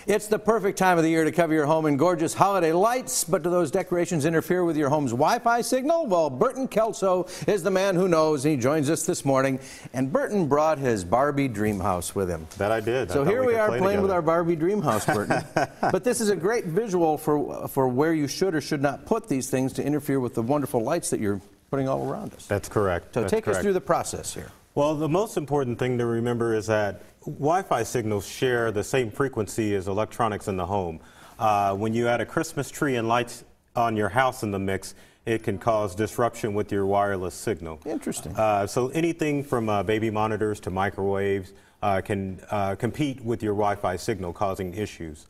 It's the perfect time of the year to cover your home in gorgeous holiday lights, but do those decorations interfere with your home's Wi-Fi signal? Well, Burton Kelso is the man who knows. He joins us this morning, and Burton brought his Barbie dream house with him. That I did. So here we are playing with our Barbie dream house, Burton. But this is a great visual for where you should or should not put these things to interfere with the wonderful lights that you're putting all around us. That's correct. So take us through the process here. Well, the most important thing to remember is that Wi-Fi signals share the same frequency as electronics in the home. When you add a Christmas tree and lights on your house in the mix, it can cause disruption with your wireless signal. Interesting. So anything from baby monitors to microwaves can compete with your Wi-Fi signal, causing issues.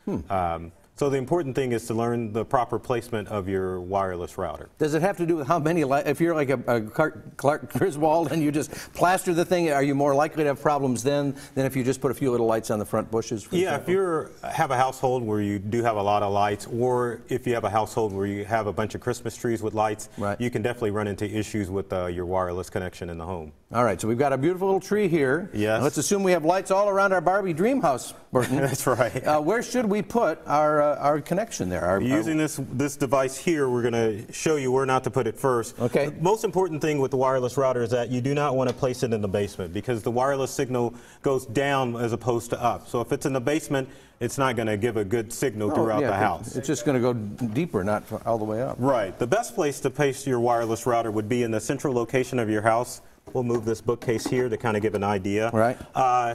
So the important thing is to learn the proper placement of your wireless router. Does it have to do with how many lights? If you're like a Clark Griswold and you just plaster the thing, are you more likely to have problems then than if you just put a few little lights on the front bushes? Yeah, if you have a household where you do have a lot of lights, or if you have a household where you have a bunch of Christmas trees with lights, you can definitely run into issues with your wireless connection in the home. All right, so we've got a beautiful little tree here. Yes. Now let's assume we have lights all around our Barbie dream house, Burton. That's right. Where should we put our connection there? Using this device here, we're going to show you where not to put it first. Okay. The most important thing with the wireless router is that you do not want to place it in the basement, because the wireless signal goes down as opposed to up. So if it's in the basement, it's not going to give a good signal throughout the house. It's just going to go deeper, not all the way up. Right. The best place to place your wireless router would be in the central location of your house. We'll move this bookcase here to kind of give an idea. Right.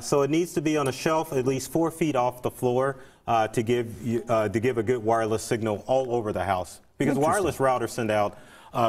So it needs to be on a shelf at least 4 feet off the floor to give a good wireless signal all over the house. Because wireless routers send out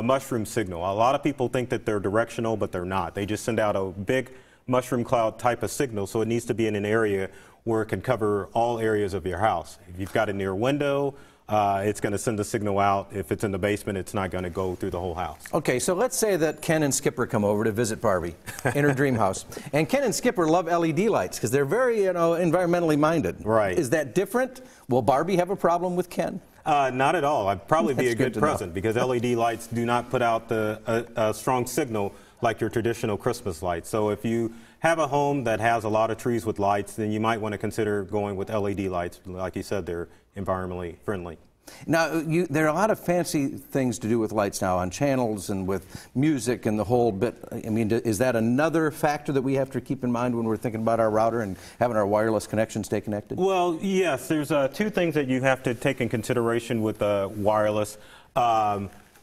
mushroom signal. A lot of people think that they're directional, but they're not. They just send out a big mushroom cloud type of signal, so it needs to be in an area where it can cover all areas of your house. If you've got a near window, it's going to send the signal out. If it's in the basement, it's not going to go through the whole house. Okay, so let's say that Ken and Skipper come over to visit Barbie in her dream house. And Ken and Skipper love LED lights because they're very, environmentally minded. Right. Is that different? Will Barbie have a problem with Ken? Not at all. I'd probably be a good present because LED lights do not put out a strong signal like your traditional Christmas lights. So if you have a home that has a lot of trees with lights, then you might want to consider going with LED lights. Like you said, they're environmentally friendly. Now, there are a lot of fancy things to do with lights now on channels and with music and the whole bit. I mean, is that another factor that we have to keep in mind when we're thinking about our router and having our wireless connection stay connected? Well, yes. There's two things that you have to take in consideration with wireless.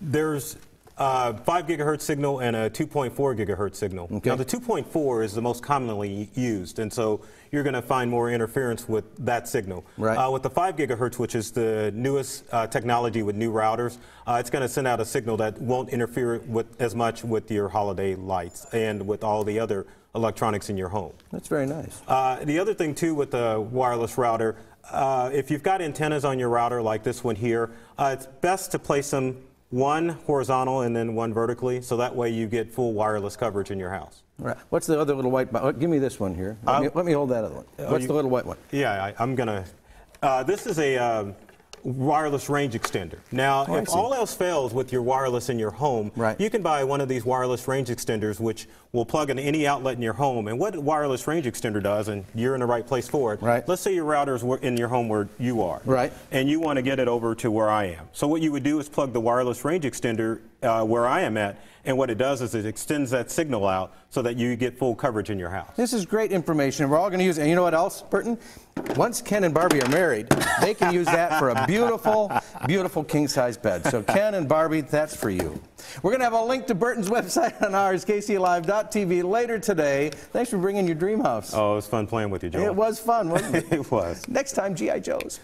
There's 5 gigahertz signal and a 2.4 gigahertz signal. Okay. Now the 2.4 is the most commonly used, and so you're going to find more interference with that signal. Right. With the 5 gigahertz, which is the newest technology with new routers, it's going to send out a signal that won't interfere as much with your holiday lights and with all the other electronics in your home. That's very nice. The other thing too with the wireless router, if you've got antennas on your router like this one here, it's best to place them one horizontal and then one vertically, so that way you get full wireless coverage in your house. Right. What's the other little white one? Give me this one here. Let me hold that other one. What's the little white one? Yeah, I'm going to... this is a wireless range extender. Now, if all else fails with your wireless in your home, you can buy one of these wireless range extenders which will plug in any outlet in your home. And what a wireless range extender does, and you're in the right place for it, let's say your router's in your home where you are, and you want to get it over to where I am. So what you would do is plug the wireless range extender where I am at, and what it does is it extends that signal out so that you get full coverage in your house. This is great information. We're all going to use it. And you know what else, Burton? Once Ken and Barbie are married, they can use that for a beautiful, beautiful king-size bed. So Ken and Barbie, that's for you. We're going to have a link to Burton's website on ours, kclive.tv, later today. Thanks for bringing your dream house. Oh, it was fun playing with you, Joel. It was fun, wasn't it? It was. Next time, G.I. Joes.